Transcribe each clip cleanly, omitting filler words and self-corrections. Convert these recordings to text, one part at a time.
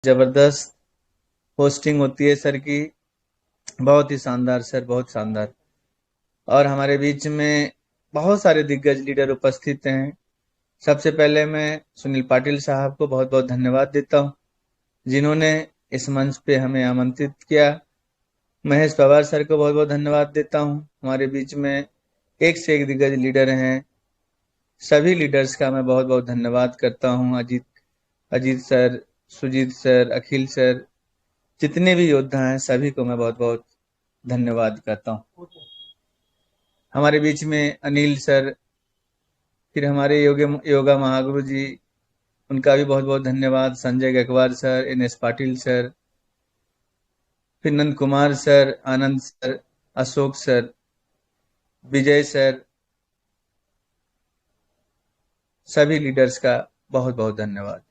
जबरदस्त होस्टिंग होती है सर की। बहुत ही शानदार सर, बहुत शानदार। और हमारे बीच में बहुत सारे दिग्गज लीडर उपस्थित हैं। सबसे पहले मैं सुनील पाटिल साहब को बहुत बहुत धन्यवाद देता हूं, जिन्होंने इस मंच पे हमें आमंत्रित किया। महेश पवार सर को बहुत बहुत धन्यवाद देता हूं। हमारे बीच में एक से एक दिग्गज लीडर हैं। सभी लीडर्स का मैं बहुत बहुत धन्यवाद करता हूं। अजीत अजीत सर, सुजीत सर, अखिल सर, जितने भी योद्धा हैं सभी को मैं बहुत बहुत धन्यवाद करता हूं। हमारे बीच में अनिल सर, फिर हमारे योगा महागुरु जी, उनका भी बहुत बहुत धन्यवाद। Sanjay Gaikwad sir, NS Patil sir, फिर Nand Kumar sir, Anand sir, Ashok sir, Vijay sir, सभी लीडर्स का बहुत बहुत धन्यवाद।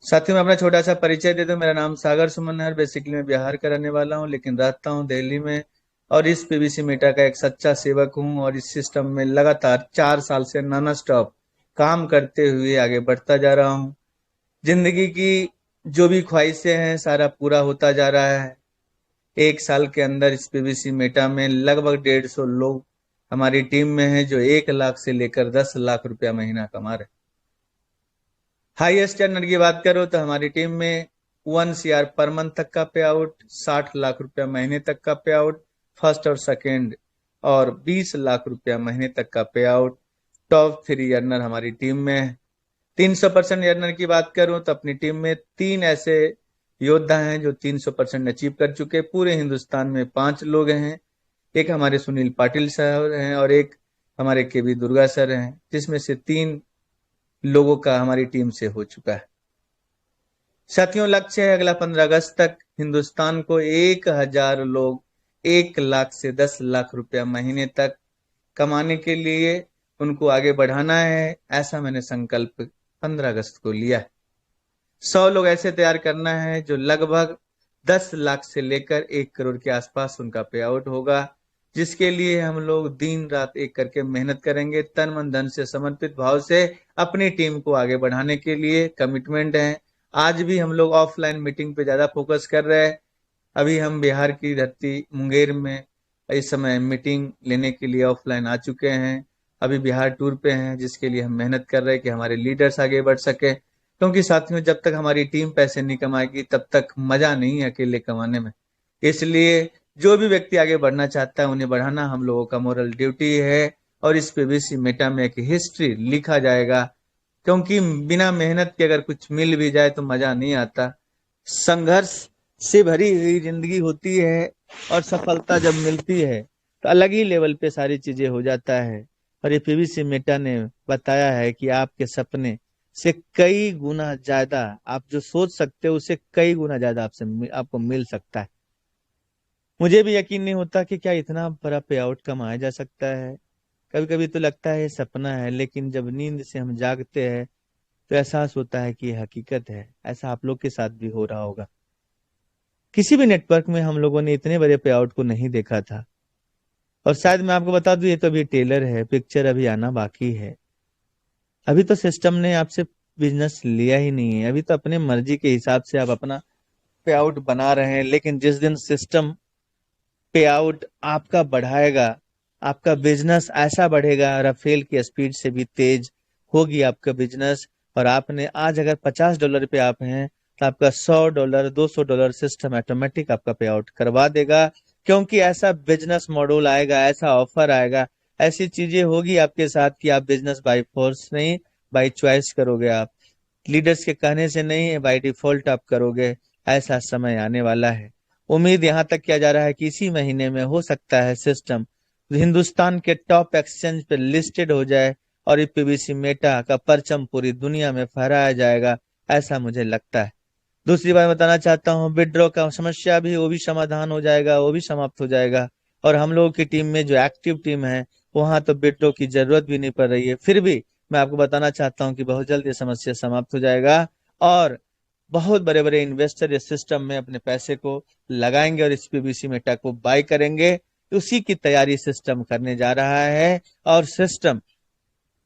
साथियों, मैं अपना छोटा सा परिचय दे दूं। मेरा नाम सागर सुमन है। बेसिकली मैं बिहार का रहने वाला हूं, लेकिन रहता हूं दिल्ली में। और इस पीवीसी मेटा का एक सच्चा सेवक हूं और इस सिस्टम में लगातार 4 साल से नॉन स्टॉप काम करते हुए आगे बढ़ता जा रहा हूं। जिंदगी की जो भी ख्वाहिशें हैं सारा पूरा होता जा रहा है। 1 साल के अंदर इस पीवीसी मेटा में लगभग 150 लोग हमारी टीम में हैं, जो 1 लाख से लेकर 10 लाख रुपया महीना कमा रहे। हाईएस्ट अर्नर की बात करो तो हमारी टीम में 1 CR पर मंथ तक का पे आउट, 60 लाख रुपया महीने तक का पे आउट, फर्स्ट और सेकेंड, और 20 लाख रुपया महीने तक का पे आउट। टॉप 3 अर्नर हमारी टीम में है। 300% अर्नर की बात करूं तो अपनी टीम में 3 ऐसे योद्धा हैं जो 300% अचीव कर चुके। पूरे हिंदुस्तान में 5 लोग हैं। एक हमारे सुनील पाटिल सर हैं और एक हमारे केवी दुर्गा सर हैं, जिसमें से 3 लोगों का हमारी टीम से हो चुका है। साथियों, लक्ष्य है अगला 15 अगस्त तक हिंदुस्तान को 1000 लोग 1 लाख से 10 लाख रुपया महीने तक कमाने के लिए उनको आगे बढ़ाना है। ऐसा मैंने संकल्प 15 अगस्त को लिया है। 100 लोग ऐसे तैयार करना है जो लगभग 10 लाख से लेकर 1 करोड़ के आसपास उनका पे आउट होगा, जिसके लिए हम लोग दिन रात एक करके मेहनत करेंगे। तन मन धन से समर्पित भाव से अपनी टीम को आगे बढ़ाने के लिए कमिटमेंट है। आज भी हम लोग ऑफलाइन मीटिंग पे ज्यादा फोकस कर रहे हैं। अभी हम बिहार की धरती मुंगेर में इस समय मीटिंग लेने के लिए ऑफलाइन आ चुके हैं। अभी बिहार टूर पे हैं, जिसके लिए हम मेहनत कर रहे हैं कि हमारे लीडर्स आगे बढ़ सके। क्योंकि साथियों, जब तक हमारी टीम पैसे नहीं कमाएगी तब तक मजा नहीं है अकेले कमाने में। इसलिए जो भी व्यक्ति आगे बढ़ना चाहता है उन्हें बढ़ाना हम लोगों का मोरल ड्यूटी है। और इस पीवीसी मेटा में एक हिस्ट्री लिखा जाएगा, क्योंकि बिना मेहनत के अगर कुछ मिल भी जाए तो मजा नहीं आता। संघर्ष से भरी हुई जिंदगी होती है और सफलता जब मिलती है तो अलग ही लेवल पे सारी चीजें हो जाता है। और ये पीवीसी मेटा ने बताया है कि आपके सपने से कई गुना ज्यादा, आप जो सोच सकते हो उससे कई गुना ज्यादा आपको मिल सकता है। मुझे भी यकीन नहीं होता कि क्या इतना बड़ा पे आउट कमाया जा सकता है। कभी कभी तो लगता है ये सपना है, लेकिन जब नींद से हम जागते हैं तो एहसास होता है कि ये हकीकत है। ऐसा आप लोग के साथ भी हो रहा होगा। किसी भी नेटवर्क में हम लोगों ने इतने बड़े पे आउट को नहीं देखा था। और शायद मैं आपको बता दूं, ये तो अभी टेलर है, पिक्चर अभी आना बाकी है। अभी तो सिस्टम ने आपसे बिजनेस लिया ही नहीं है। अभी तो अपने मर्जी के हिसाब से आप अपना पे आउट बना रहे हैं। लेकिन जिस दिन सिस्टम पे आउट आपका बढ़ाएगा, आपका बिजनेस ऐसा बढ़ेगा, राफेल की स्पीड से भी तेज होगी आपका बिजनेस। और आपने आज अगर $50 पे आप हैं तो आपका $100, $200 सिस्टम ऑटोमेटिक आपका पे आउट करवा देगा। क्योंकि ऐसा बिजनेस मॉडल आएगा, ऐसा ऑफर आएगा, ऐसी चीजें होगी आपके साथ कि आप बिजनेस बाय फोर्स नहीं, बाय चॉइस करोगे। आप लीडर्स के कहने से नहीं, बाय डिफॉल्ट आप करोगे। ऐसा समय आने वाला है। उम्मीद यहां तक किया जा रहा है कि इसी महीने में हो सकता है सिस्टम हिंदुस्तान के टॉप एक्सचेंज पे लिस्टेड हो जाए और पीवीसी मेटा का परचम पूरी दुनिया में फहराया जाएगा, ऐसा मुझे लगता है। दूसरी बात बताना चाहता हूँ, विड्रॉ का समस्या भी वो भी समाधान हो जाएगा, वो भी समाप्त हो जाएगा। और हम लोगों की टीम में जो एक्टिव टीम है वहां तो विड्रॉ की जरूरत भी नहीं पड़ रही है। फिर भी मैं आपको बताना चाहता हूँ कि बहुत जल्द ये समस्या समाप्त हो जाएगा और बहुत बड़े बड़े इन्वेस्टर इस सिस्टम में अपने पैसे को लगाएंगे और इस पीवीसी मेटा को बाय करेंगे। उसी की तैयारी सिस्टम करने जा रहा है। और सिस्टम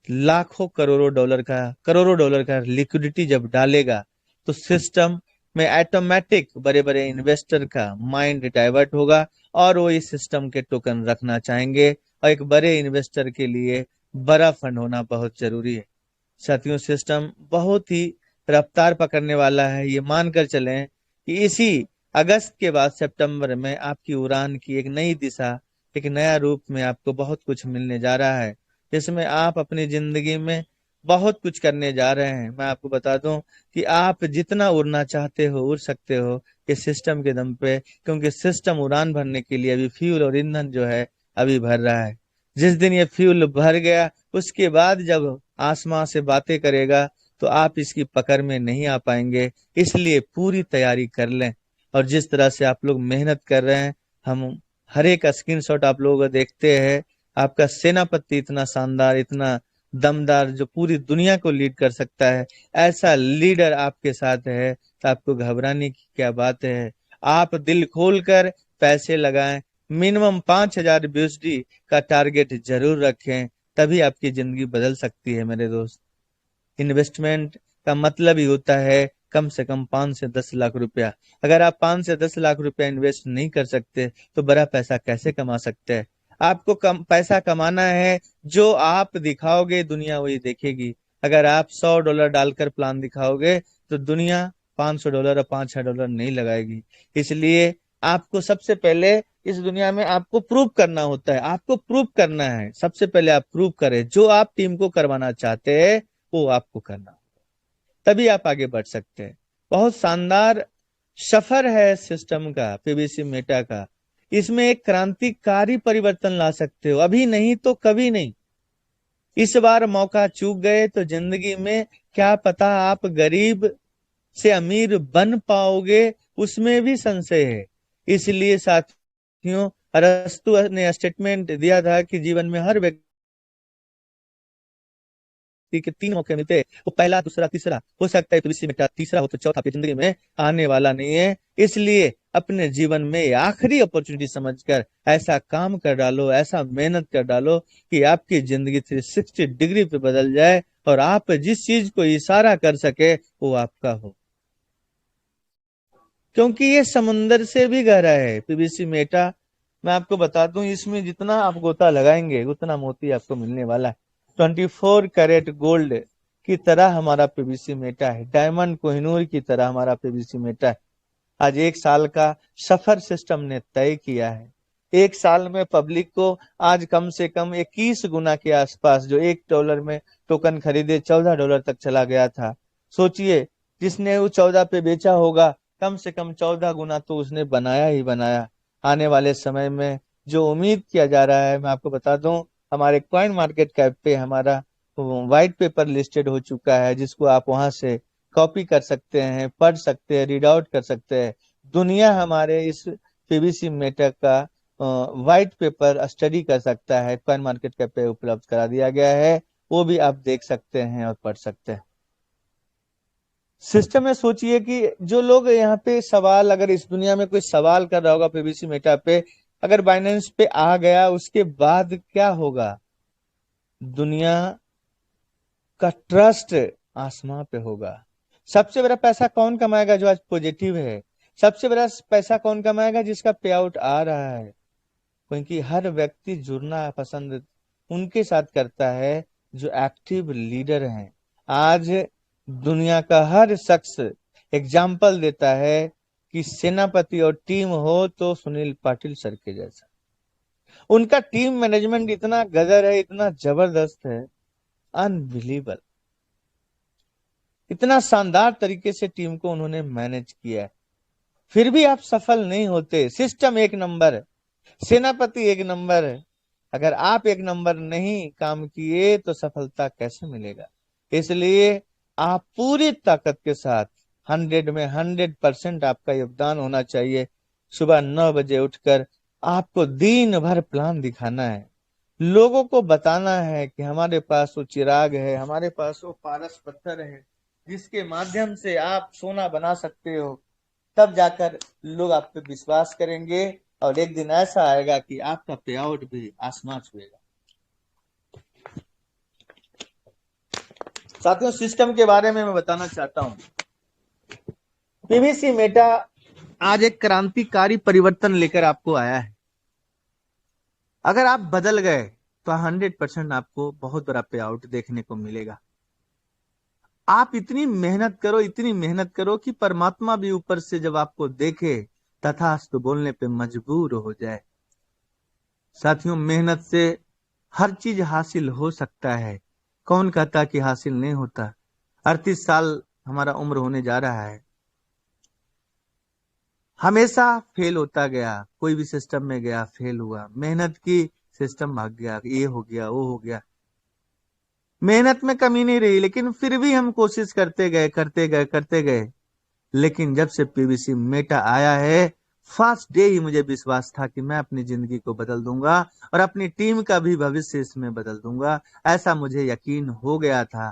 करोड़ों डॉलर का लिक्विडिटी जब डालेगा तो सिस्टम में ऑटोमेटिक बड़े बड़े इन्वेस्टर का माइंड डाइवर्ट होगा और वो इस सिस्टम के टोकन रखना चाहेंगे। और एक बड़े इन्वेस्टर के लिए बड़ा फंड होना बहुत जरूरी है। साथियों, सिस्टम बहुत ही रफ्तार पकड़ने वाला है। ये मानकर चलें कि इसी अगस्त के बाद सितंबर में आपकी उड़ान की एक नई दिशा, एक नया रूप में आपको बहुत कुछ मिलने जा रहा है, जिसमें आप अपनी जिंदगी में बहुत कुछ करने जा रहे हैं। मैं आपको बता दूं कि आप जितना उड़ना चाहते हो उड़ सकते हो ये सिस्टम के दम पे, क्योंकि सिस्टम उड़ान भरने के लिए अभी फ्यूल और ईंधन जो है अभी भर रहा है। जिस दिन ये फ्यूल भर गया उसके बाद जब आसमां से बातें करेगा तो आप इसकी पकड़ में नहीं आ पाएंगे। इसलिए पूरी तैयारी कर लें। और जिस तरह से आप लोग मेहनत कर रहे हैं, हम हर एक स्क्रीनशॉट आप लोगों को देखते हैं। आपका सेनापति इतना शानदार, इतना दमदार, जो पूरी दुनिया को लीड कर सकता है, ऐसा लीडर आपके साथ है तो आपको घबराने की क्या बात है। आप दिल खोलकर पैसे लगाएं। मिनिमम 5,000 BUSD का टारगेट जरूर रखें, तभी आपकी जिंदगी बदल सकती है मेरे दोस्त। इन्वेस्टमेंट का मतलब ही होता है कम से कम 5 से 10 लाख रुपया। अगर आप 5 से 10 लाख रुपया इन्वेस्ट नहीं कर सकते तो बड़ा पैसा कैसे कमा सकते हैं। आपको कम पैसा कमाना है, जो आप दिखाओगे दुनिया वही देखेगी। अगर आप $100 डालकर प्लान दिखाओगे तो दुनिया $500 और $5,000 नहीं लगाएगी। इसलिए आपको सबसे पहले इस दुनिया में आपको प्रूव करना होता है। आपको प्रूव करना है, सबसे पहले आप प्रूव करें। जो आप टीम को करवाना चाहते हैं वो आपको करना, तभी आप आगे बढ़ सकते हैं। बहुत शानदार सफर है सिस्टम का, पीवीसी मेटा का। इसमें एक क्रांतिकारी परिवर्तन ला सकते हो, अभी नहीं तो कभी नहीं। इस बार मौका चूक गए तो जिंदगी में क्या पता आप गरीब से अमीर बन पाओगे, उसमें भी संशय है। इसलिए साथियों, अरस्तु ने स्टेटमेंट दिया था कि जीवन में हर व्यक्ति के 3 मौके मिलते हैं, वो पहला, दूसरा, तीसरा। हो सकता है पीवीसी में तीसरा हो तो चौथा आपकी जिंदगी में आने वाला नहीं है। इसलिए अपने जीवन में आखिरी अपॉर्चुनिटी समझकर ऐसा काम कर डालो, ऐसा मेहनत कर डालो कि आपकी जिंदगी 360 डिग्री पे बदल जाए और आप जिस चीज को इशारा कर सके वो आपका हो। क्योंकि ये समुंदर से भी गहरा है पीवीसी मेटा। मैं आपको बता दूं, इसमें जितना आप गोता लगाएंगे उतना मोती आपको मिलने वाला है। 24 कैरेट गोल्ड की तरह हमारा पीवीसी मेटा है, डायमंड कोहिनूर की तरह हमारा पीवीसी मेटा है। आज 1 साल का सफर सिस्टम ने तय किया है। 1 साल में पब्लिक को आज कम से कम 21 गुना के आसपास, जो $1 में टोकन खरीदे $14 तक चला गया था। सोचिए, जिसने वो 14 पे बेचा होगा, कम से कम 14 गुना तो उसने बनाया ही बनाया। आने वाले समय में जो उम्मीद किया जा रहा है, मैं आपको बता दूं, हमारे कॉइन मार्केट कैप पे हमारा व्हाइट पेपर लिस्टेड हो चुका है, जिसको आप वहां से कॉपी कर सकते हैं, पढ़ सकते हैं, रीड आउट कर सकते हैं। दुनिया हमारे इस पीवीसी मेटा का व्हाइट पेपर स्टडी कर सकता है, कॉइन मार्केट कैप पे उपलब्ध करा दिया गया है। वो भी आप देख सकते हैं और पढ़ सकते हैं। सिस्टम में सोचिए कि जो लोग यहाँ पे सवाल, अगर इस दुनिया में कोई सवाल कर रहा होगा पीवीसी मेटा पे, अगर बाइनेंस पे आ गया उसके बाद क्या होगा। दुनिया का ट्रस्ट आसमां पे होगा। सबसे बड़ा पैसा कौन कमाएगा? जो आज पॉजिटिव है। सबसे बड़ा पैसा कौन कमाएगा? जिसका पे आउट आ रहा है। क्योंकि हर व्यक्ति जुड़ना पसंद उनके साथ करता है जो एक्टिव लीडर हैं। आज दुनिया का हर शख्स एग्जाम्पल देता है कि सेनापति और टीम हो तो सुनील पाटिल सर के जैसा। उनका टीम मैनेजमेंट इतना गदर है, इतना जबरदस्त है, अनबिलीवेबल। इतना शानदार तरीके से टीम को उन्होंने मैनेज किया है। फिर भी आप सफल नहीं होते। सिस्टम एक नंबर है, सेनापति एक नंबर है। अगर आप एक नंबर नहीं काम किए तो सफलता कैसे मिलेगा। इसलिए आप पूरी ताकत के साथ 100 में 100% आपका योगदान होना चाहिए। सुबह 9 बजे उठकर आपको दिन भर प्लान दिखाना है, लोगों को बताना है कि हमारे पास वो चिराग है, हमारे पास वो पारस पत्थर है जिसके माध्यम से आप सोना बना सकते हो। तब जाकर लोग आप पे विश्वास करेंगे और एक दिन ऐसा आएगा कि आपका पे आउट भी आसमान छुएगा। साथियों, सिस्टम के बारे में मैं बताना चाहता हूं। पीवीसी मेटा आज एक क्रांतिकारी परिवर्तन लेकर आपको आया है। अगर आप बदल गए तो 100% आपको बहुत बड़ा पे आउट देखने को मिलेगा। आप इतनी मेहनत करो, इतनी मेहनत करो कि परमात्मा भी ऊपर से जब आपको देखे तथास्तु बोलने पे मजबूर हो जाए। साथियों, मेहनत से हर चीज हासिल हो सकता है। कौन कहता कि हासिल नहीं होता। 38 साल हमारा उम्र होने जा रहा है, हमेशा फेल होता गया। कोई भी सिस्टम में गया फेल हुआ, मेहनत की, सिस्टम भाग गया, ये हो गया वो हो गया। मेहनत में कमी नहीं रही, लेकिन फिर भी हम कोशिश करते गए करते गए करते गए। लेकिन जब से पीवीसी मेटा आया है, फर्स्ट डे ही मुझे विश्वास था कि मैं अपनी जिंदगी को बदल दूंगा और अपनी टीम का भी भविष्य इसमें बदल दूंगा। ऐसा मुझे यकीन हो गया था,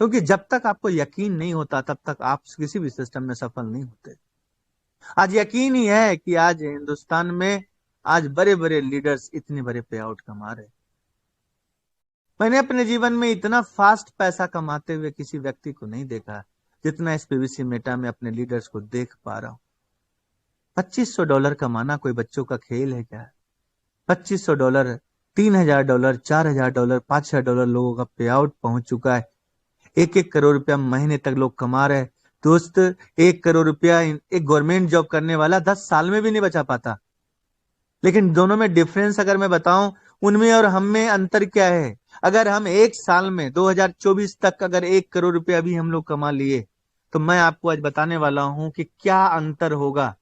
क्योंकि जब तक आपको यकीन नहीं होता तब तक आप किसी भी सिस्टम में सफल नहीं होते। आज यकीन ही है कि आज हिंदुस्तान में आज बड़े बड़े लीडर्स इतने बड़े पे आउट कमा रहे। मैंने अपने जीवन में इतना फास्ट पैसा कमाते हुए किसी व्यक्ति को नहीं देखा जितना इस पीवीसी मेटा में अपने लीडर्स को देख पा रहा हूं। $2500 कमाना कोई बच्चों का खेल है क्या? $2500, $3000, $4000, $5000 लोगों का पे आउट पहुंच चुका है। 1-1 करोड़ रुपया महीने तक लोग कमा रहे। दोस्त, 1 करोड़ रुपया एक गवर्नमेंट जॉब करने वाला 10 साल में भी नहीं बचा पाता। लेकिन दोनों में डिफरेंस अगर मैं बताऊं, उनमें और हम में अंतर क्या है? अगर हम एक साल में 2024 तक अगर 1 करोड़ रुपया भी हम लोग कमा लिए, तो मैं आपको आज बताने वाला हूं कि क्या अंतर होगा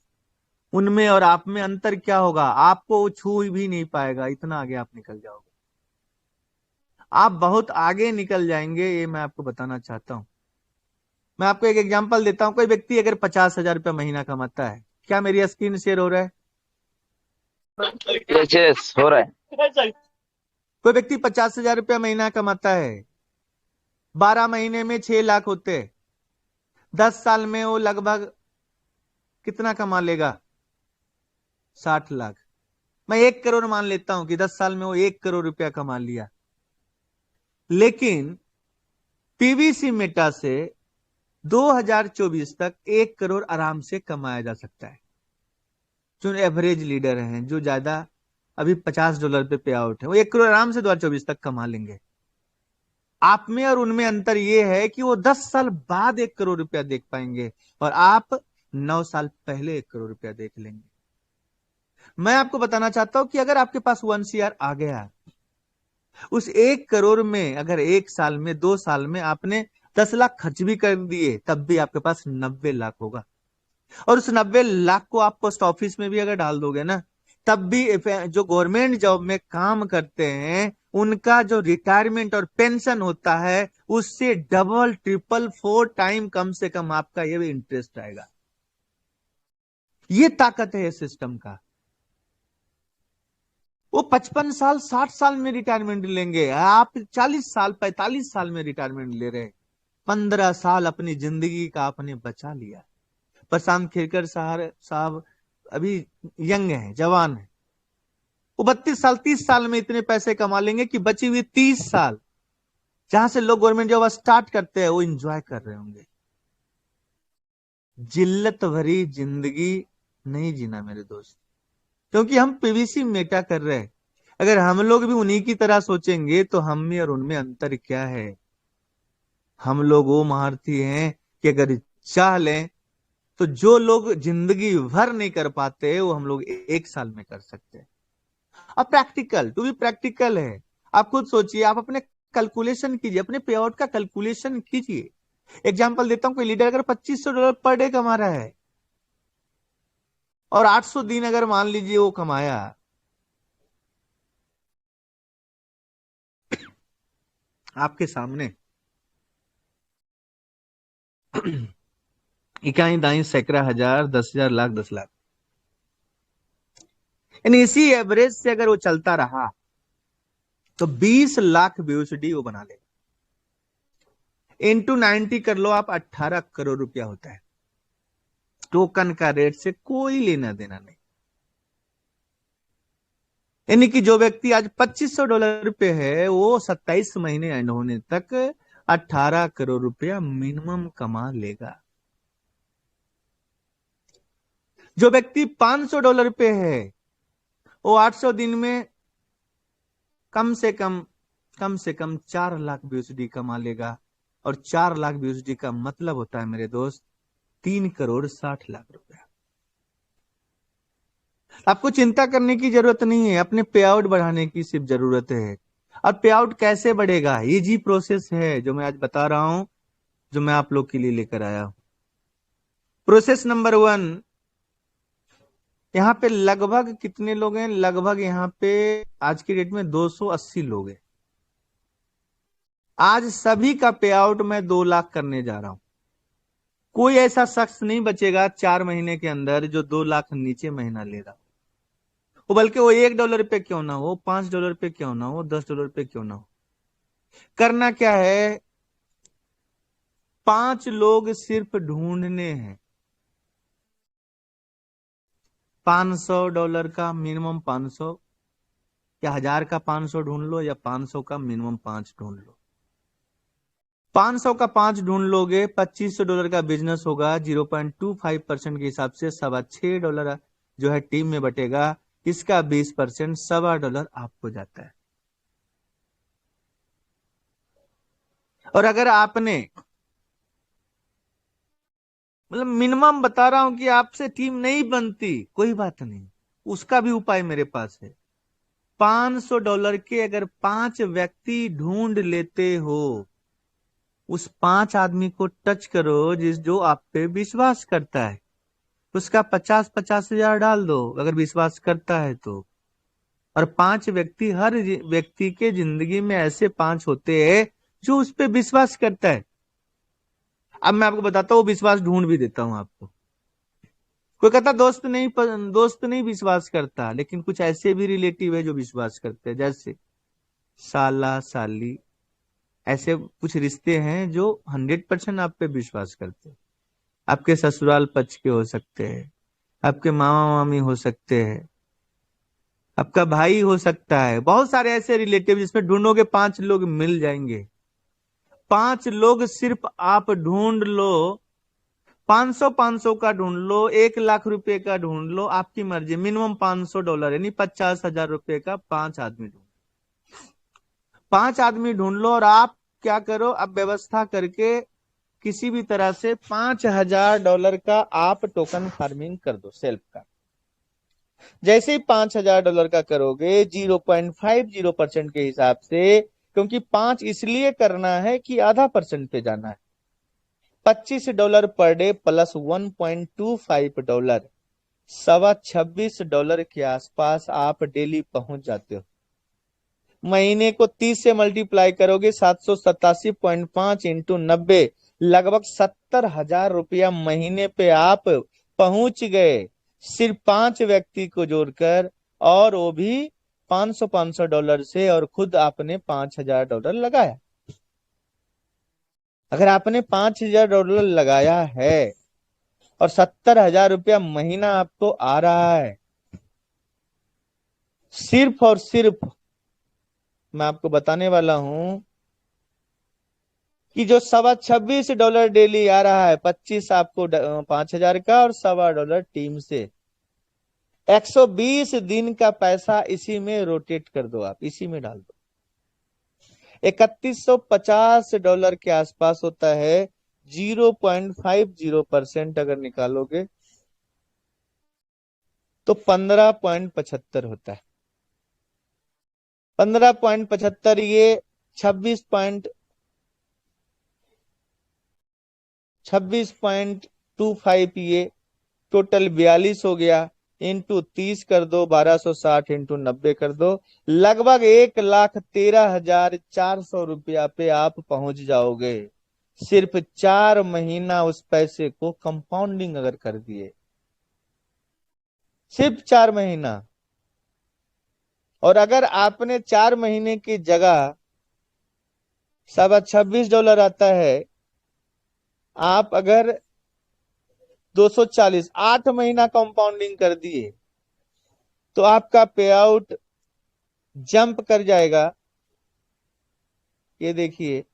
उनमें और आप में। अंतर क्या होगा? आपको वो छू भी नहीं पाएगा, इतना आगे आप निकल जाओगे। आप बहुत आगे निकल जाएंगे, ये मैं आपको बताना चाहता हूं। मैं आपको एक एग्जांपल देता हूं। कोई व्यक्ति अगर 50,000 रुपया महीना कमाता है, क्या मेरी स्क्रीन शेयर हो रहा है? यस यस हो रहा है। कोई व्यक्ति 50,000 रुपया महीना कमाता है, 12 महीने में 6 लाख होते हैं, 10 साल में वो लगभग कितना कमा लेगा? 60 लाख। मैं 1 करोड़ मान लेता हूं कि 10 साल में वो 1 करोड़ रुपया कमा लिया। लेकिन पीवीसी मेटा से 2024 तक 1 करोड़ आराम से कमाया जा सकता है। जो एवरेज लीडर हैं, जो ज्यादा अभी $50 पे पे आउट है, वो 1 करोड़ आराम से 2024 तक कमा लेंगे। आप में और उनमें अंतर ये है कि वो 10 साल बाद 1 करोड़ रुपया देख पाएंगे और आप 9 साल पहले 1 करोड़ रुपया देख लेंगे। मैं आपको बताना चाहता हूं कि अगर आपके पास 1 CR आ गया, उस 1 करोड़ में अगर 1 साल में 2 साल में आपने 10 लाख खर्च भी कर दिए, तब भी आपके पास 90 लाख होगा। और उस 90 लाख को आप पोस्ट ऑफिस में भी अगर डाल दोगे ना, तब भी जो गवर्नमेंट जॉब में काम करते हैं उनका जो रिटायरमेंट और पेंशन होता है, उससे डबल ट्रिपल 4 टाइम कम से कम आपका ये भी इंटरेस्ट आएगा। ये ताकत है इस सिस्टम का। वो 55 साल 60 साल में रिटायरमेंट लेंगे, आप 40 साल 45 साल में रिटायरमेंट ले रहे हैं। 15 साल अपनी जिंदगी का आपने बचा लिया। प्रशांत खेरकर साहब अभी यंग है, जवान है। वो 32 साल 30 साल में इतने पैसे कमा लेंगे कि बची हुई 30 साल जहां से लोग गवर्नमेंट जॉब स्टार्ट करते हैं वो एंजॉय कर रहे होंगे। जिल्लत भरी जिंदगी नहीं जीना मेरे दोस्त, क्योंकि हम पीवीसी मेटा कर रहे हैं। अगर हम लोग भी उन्हीं की तरह सोचेंगे तो हम में और उनमें अंतर क्या है? हम लोग वो महारथी हैं कि अगर चाह लें तो जो लोग जिंदगी भर नहीं कर पाते वो हम लोग 1 साल में कर सकते हैं। अब प्रैक्टिकल टू बी प्रैक्टिकल है। आप खुद सोचिए, आप अपने कैलकुलेशन कीजिए, अपने पे आउट का कैलकुलेशन कीजिए। एग्जांपल देता हूं, कोई लीडर अगर $2500 पर डे कमा रहा है और 800 दिन अगर मान लीजिए वो कमाया, आपके सामने इकाई दाई सैकड़ा हजार 10,000 लाख 10 लाख, यानी इसी एवरेज से अगर वो चलता रहा तो 20 लाख बीयूसीडी वो बना लेगा। इंटू 90 कर लो आप, 18 करोड़ रुपया होता है। टोकन का रेट से कोई लेना देना नहीं। यानी कि जो व्यक्ति आज $2500 पे है, वो 27 महीने एंड होने तक 18 करोड़ रुपया मिनिमम कमा लेगा। जो व्यक्ति $500 पे है वो 800 दिन में कम से कम 4 लाख बीएसडी कमा लेगा। और 4 लाख बीएसडी का मतलब होता है मेरे दोस्त 3 करोड़ 60 लाख रुपया। आपको चिंता करने की जरूरत नहीं है, अपने पे आउट बढ़ाने की सिर्फ जरूरत है। और पे आउट कैसे बढ़ेगा, इजी प्रोसेस है जो मैं आज बता रहा हूं, जो मैं आप लोग के लिए लेकर आया हूं। प्रोसेस नंबर 1, यहाँ पे लगभग कितने लोग हैं, लगभग यहाँ पे आज की डेट में 280 लोग हैं। आज सभी का पे आउट मैं 2 लाख करने जा रहा हूं। कोई ऐसा शख्स नहीं बचेगा 4 महीने के अंदर जो 2 लाख नीचे महीना ले रहा, वो बल्कि वो $1 पे क्यों ना हो, $5 पे क्यों ना हो, $10 पे क्यों ना हो। करना क्या है, 5 लोग सिर्फ ढूंढने हैं। $500 का मिनिमम 500, या 1000 का 500 ढूंढ लो, या 500 का मिनिमम 5 ढूंढ लो। 500 का 5 ढूंढ लोगे, $2500 का बिजनेस होगा। 0.25% के हिसाब से $6.25 जो है टीम में बटेगा। इसका 20% $1.25 आपको जाता है। और अगर आपने, मतलब मिनिमम बता रहा हूं कि आपसे टीम नहीं बनती, कोई बात नहीं, उसका भी उपाय मेरे पास है। $500 के अगर 5 व्यक्ति ढूंढ लेते हो, उस 5 आदमी को टच करो जो आप पे विश्वास करता है, उसका 50-50 हजार डाल दो अगर विश्वास करता है तो। और 5 व्यक्ति, हर व्यक्ति के जिंदगी में ऐसे 5 होते हैं जो उस पे विश्वास करता है। अब मैं आपको बताता हूँ, विश्वास ढूंढ भी देता हूं आपको। कोई कहता दोस्त नहीं विश्वास करता, लेकिन कुछ ऐसे भी रिलेटिव है जो विश्वास करते हैं, जैसे साला साली। ऐसे कुछ रिश्ते हैं जो 100% आप पे विश्वास करते हैं। आपके ससुराल पक्ष के हो सकते हैं, आपके मामा मामी हो सकते हैं, आपका भाई हो सकता है। बहुत सारे ऐसे रिलेटिव जिसमें ढूंढोगे 5 लोग मिल जाएंगे। 5 लोग सिर्फ आप ढूंढ लो, 500 का ढूंढ लो, 1 लाख रुपए का ढूंढ लो, आपकी मर्जी। मिनिमम $500 यानी $50,000 का 5 आदमी ढूंढ, 5 आदमी ढूंढ लो। और आप क्या करो, अब व्यवस्था करके किसी भी तरह से $5,000 का आप टोकन फार्मिंग कर दो सेल्फ का। जैसे ही $5,000 का करोगे 0.50% के हिसाब से, क्योंकि 5 इसलिए करना है कि ½ % पे जाना है। $25 पर डे प्लस $1.25, $26.25 के आसपास आप डेली पहुंच जाते हो। महीने को 30 से मल्टीप्लाई करोगे, 787.5 इंटू 90, लगभग $70,000 महीने पे आप पहुंच गए, सिर्फ 5 व्यक्ति को जोड़कर। और वो भी $500 से, और खुद आपने $5,000 लगाया। अगर आपने $5,000 लगाया है और $70,000 महीना आपको आ रहा है, सिर्फ और सिर्फ मैं आपको बताने वाला हूं कि जो $26.25 डेली आ रहा है, 25 आपको 5,000 का और $1.25 टीम से, 120 दिन का पैसा इसी में रोटेट कर दो, आप इसी में डाल दो। $3,150 के आसपास होता है। 0.50% अगर निकालोगे तो 15.75 होता है। 15.75, ये 26.25, ये टोटल 42 हो गया। इंटू 30 कर दो, 1260 इंटू 90 कर दो, लगभग $1,13,400 पे आप पहुंच जाओगे। सिर्फ 4 महीना उस पैसे को कंपाउंडिंग अगर कर दिए, सिर्फ 4 महीना। और अगर आपने 4 महीने की जगह $26 आता है, आप अगर 240 8 महीना कंपाउंडिंग कर दिए तो आपका पे आउट जंप कर जाएगा। ये देखिए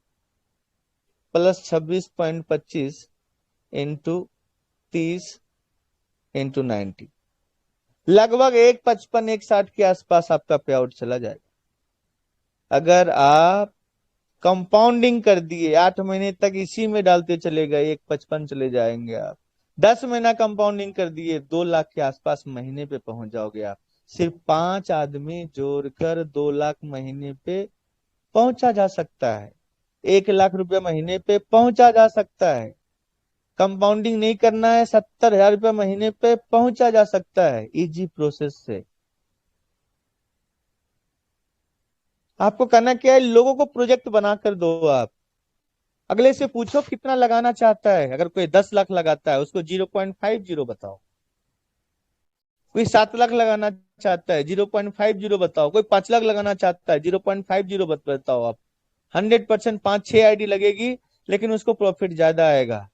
प्लस 26.25 इंटू 30 × 90, लगभग 1.55 1.60 के आसपास आपका पे आउट चला जाएगा। अगर आप कंपाउंडिंग कर दिए 8 महीने तक इसी में डालते चले गए, 1.55 चले जाएंगे आप। 10 महीना कंपाउंडिंग कर दिए, 2 लाख के आसपास महीने पे पहुंच जाओगे आप। सिर्फ 5 आदमी जोड़कर 2 लाख महीने पे पहुंचा जा सकता है, 1 लाख रुपया महीने पे पहुंचा जा सकता है। कंपाउंडिंग नहीं करना है, 70,000 रुपया महीने पे पहुंचा जा सकता है इजी प्रोसेस से। आपको करना क्या है, लोगों को प्रोजेक्ट बनाकर दो आप। अगले से पूछो कितना लगाना चाहता है। अगर कोई 10 लाख लगाता है उसको 0.50 बताओ। कोई 7 लाख लगाना चाहता है 0.50 बताओ। कोई 5 लाख लगाना चाहता है 0.50 बताओ आप। 100% 5-6 आईडी लगेगी, लेकिन उसको प्रॉफिट ज्यादा आएगा।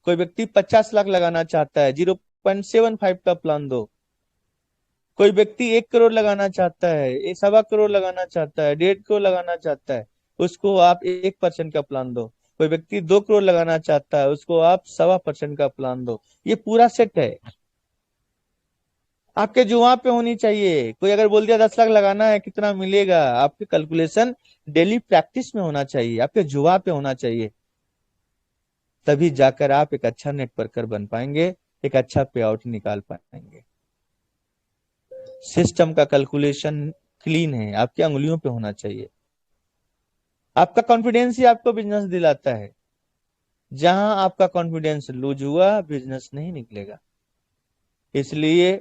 कोई व्यक्ति 50 लाख लगाना चाहता है 0.75 का प्लान दो। कोई व्यक्ति 1 करोड़ लगाना चाहता है, 1.25 करोड़ लगाना चाहता है, 1.5 करोड़ लगाना चाहता है, उसको आप 1% का प्लान दो। कोई व्यक्ति 2 करोड़ लगाना चाहता है, उसको आप 1.25% का प्लान दो। ये पूरा सेट है, आपके जुआ पे होनी चाहिए। कोई अगर बोल दिया 10 लाख लगाना है कितना मिलेगा, आपके कैलकुलेशन डेली प्रैक्टिस में होना चाहिए, आपके जुआ पे होना चाहिए। तभी जाकर आप एक अच्छा नेटवर्कर बन पाएंगे, एक अच्छा पे आउट निकाल पाएंगे। सिस्टम का कैलकुलेशन क्लीन है, आपकी अंगुलियों पे होना चाहिए। आपका कॉन्फिडेंस ही आपको बिजनेस दिलाता है। जहां आपका कॉन्फिडेंस लूज हुआ, बिजनेस नहीं निकलेगा। इसलिए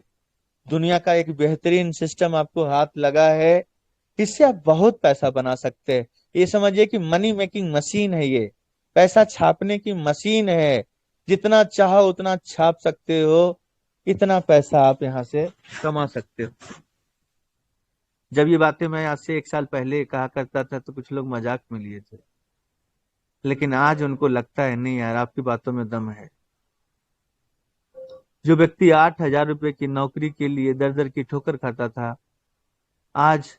दुनिया का एक बेहतरीन सिस्टम आपको हाथ लगा है, इससे आप बहुत पैसा बना सकते हैं। ये समझिए कि मनी मेकिंग मशीन है, ये पैसा छापने की मशीन है। जितना चाहो उतना छाप सकते हो, इतना पैसा आप यहां से कमा सकते हो। जब ये बातें मैं आज से 1 साल पहले कहा करता था तो कुछ लोग मजाक में लिए थे, लेकिन आज उनको लगता है नहीं यार, आपकी बातों में दम है। जो व्यक्ति 8,000 रुपए की नौकरी के लिए दर दर की ठोकर खाता था, आज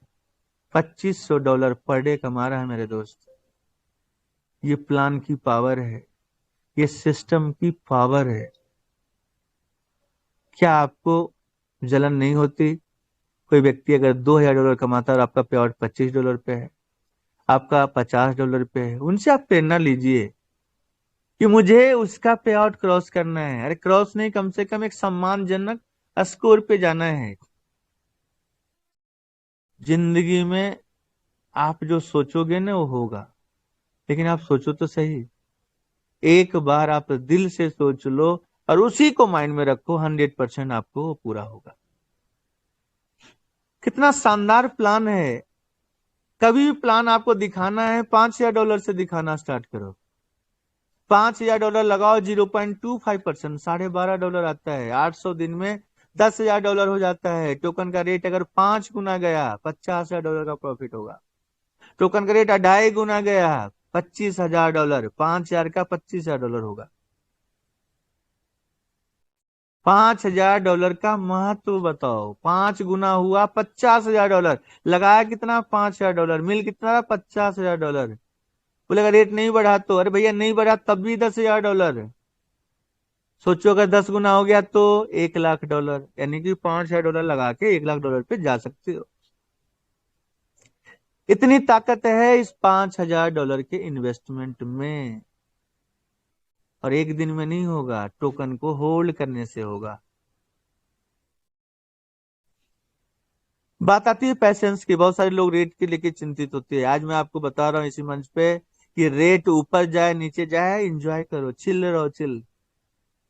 $2,500 पर डे कमा रहा है मेरे दोस्त। ये प्लान की पावर है, ये सिस्टम की पावर है। क्या आपको जलन नहीं होती? कोई व्यक्ति अगर $2,000 कमाता है और आपका पे आउट $25 पे है, आपका $50 पे है, उनसे आप प्रेरणा लीजिए कि मुझे उसका पे आउट क्रॉस करना है। अरे क्रॉस नहीं, कम से कम एक सम्मानजनक स्कोर पे जाना है। जिंदगी में आप जो सोचोगे ना वो होगा, लेकिन आप सोचो तो सही। एक बार आप दिल से सोच लो और उसी को माइंड में रखो, 100% आपको वो पूरा होगा। कितना शानदार प्लान है। कभी भी प्लान आपको दिखाना है, $5,000 से दिखाना स्टार्ट करो। $5,000 लगाओ, 0.25%, $12.5 आता है। 800 दिन में $10,000 हो जाता है। टोकन का रेट अगर 5 गुना गया, $50,000 का प्रॉफिट होगा। टोकन का रेट 2.5 गुना गया, $25,000, 5,000 का $25,000 होगा। $5,000 का महत्व बताओ। 5 गुना हुआ $50,000। लगाया कितना? $5,000। मिल कितना? $50,000। बोलेगा रेट नहीं बढ़ा तो, अरे भैया नहीं बढ़ा तब भी $10,000। सोचो अगर 10 गुना हो गया तो $1,00,000, यानी कि $5,000 लगा के $1,00,000 पे जा सकते हो। इतनी ताकत है इस $5,000 के इन्वेस्टमेंट में। और एक दिन में नहीं होगा, टोकन को होल्ड करने से होगा। बात आती है पैसेंस की। बहुत सारे लोग रेट के लेके चिंतित होते हैं। आज मैं आपको बता रहा हूं इसी मंच पे कि रेट ऊपर जाए नीचे जाए, एंजॉय करो, चिल रहो, चिल।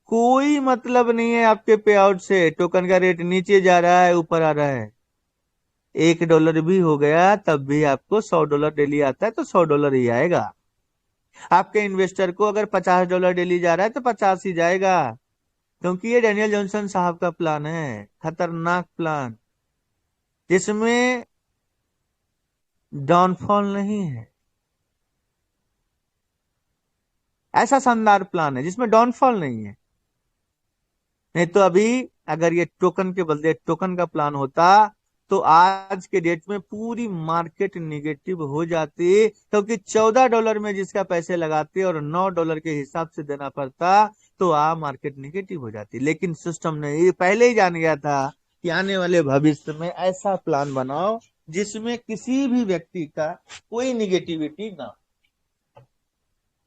कोई मतलब नहीं है आपके पे आउट से। टोकन का रेट नीचे जा रहा है ऊपर आ रहा है, $1 भी हो गया तब भी आपको $100 डेली आता है तो $100 ही आएगा। आपके इन्वेस्टर को अगर $50 डेली जा रहा है तो 50 ही जाएगा, क्योंकि ये डेनियल जॉनसन साहब का प्लान है, खतरनाक प्लान, जिसमें डाउनफॉल नहीं है। ऐसा शानदार प्लान है जिसमें डाउनफॉल नहीं है। नहीं तो अभी अगर ये टोकन के बदले टोकन का प्लान होता तो आज के डेट में पूरी मार्केट निगेटिव हो जाती है, क्योंकि $14 में जिसका पैसे लगाते और $9 के हिसाब से देना पड़ता, तो मार्केट निगेटिव हो जाती। लेकिन सिस्टम ने ये पहले ही जान गया था कि आने वाले भविष्य में ऐसा प्लान बनाओ जिसमें किसी भी व्यक्ति का कोई निगेटिविटी ना हो,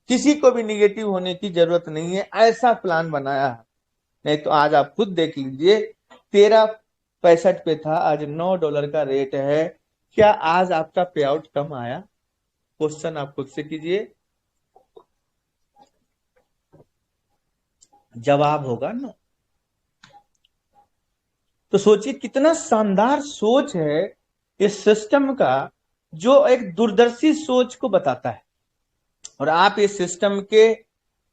किसी को भी निगेटिव होने की जरूरत नहीं है, ऐसा प्लान बनाया है। नहीं तो आज आप खुद देख लीजिए, 13.65 पे था, आज $9 का रेट है। क्या आज आपका पे आउट कम आया? क्वेश्चन आप खुद से कीजिए, जवाब होगा नो। तो सोचिए कितना शानदार सोच है इस सिस्टम का, जो एक दूरदर्शी सोच को बताता है। और आप इस सिस्टम के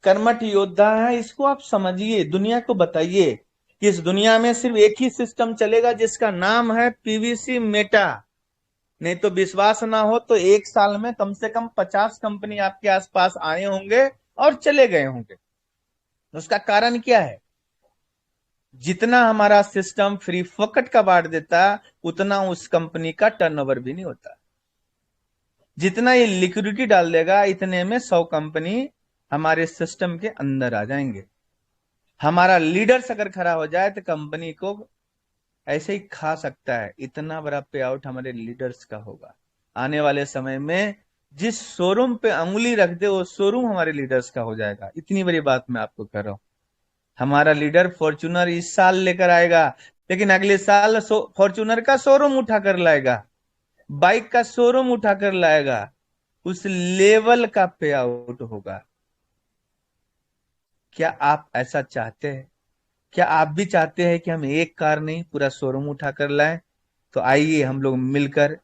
कर्मठ योद्धा हैं, इसको आप समझिए, दुनिया को बताइए कि इस दुनिया में सिर्फ एक ही सिस्टम चलेगा जिसका नाम है पीवीसी मेटा। नहीं तो विश्वास ना हो तो एक साल में कम से कम 50 कंपनी आपके आसपास आए होंगे और चले गए होंगे। उसका कारण क्या है? जितना हमारा सिस्टम फ्री फोकट का बांट देता, उतना उस कंपनी का टर्नओवर भी नहीं होता। जितना ये लिक्विडिटी डाल देगा, इतने में 100 कंपनी हमारे सिस्टम के अंदर आ जाएंगे। हमारा लीडर्स अगर खड़ा हो जाए तो कंपनी को ऐसे ही खा सकता है। इतना बड़ा पे आउट हमारे लीडर्स का होगा। आने वाले समय में जिस शोरूम पे अंगुली रख दे वो शोरूम हमारे लीडर्स का हो जाएगा। इतनी बड़ी बात मैं आपको कर रहा हूं। हमारा लीडर फॉर्च्यूनर इस साल लेकर आएगा, लेकिन अगले साल फॉर्च्यूनर का शोरूम उठा कर लाएगा, बाइक का शोरूम उठा कर लाएगा। उस लेवल का पे आउट होगा। क्या आप ऐसा चाहते हैं? क्या आप भी चाहते हैं कि हम एक कार नहीं पूरा शोरूम उठा कर लाएं? तो आइए हम लोग मिलकर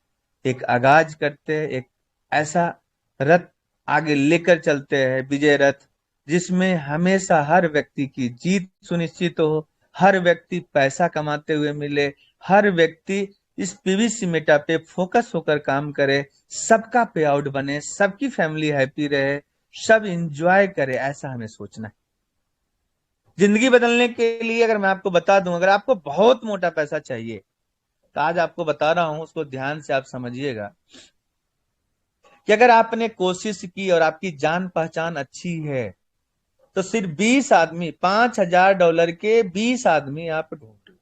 एक आगाज करते हैं, एक ऐसा रथ आगे लेकर चलते हैं, विजय रथ, जिसमें हमेशा हर व्यक्ति की जीत सुनिश्चित हो, हर व्यक्ति पैसा कमाते हुए मिले, हर व्यक्ति इस पीवीसी मेटा पे फोकस होकर काम करे, सबका पे आउट बने, सबकी फैमिली हैप्पी रहे, सब इंजॉय करे। ऐसा हमें सोचना है। जिंदगी बदलने के लिए अगर मैं आपको बता दूं, अगर आपको बहुत मोटा पैसा चाहिए तो आज आपको बता रहा हूं, उसको ध्यान से आप समझिएगा कि अगर आपने कोशिश की और आपकी जान पहचान अच्छी है तो सिर्फ 20 आदमी, $5,000 के 20 आदमी आप ढूंढ लो,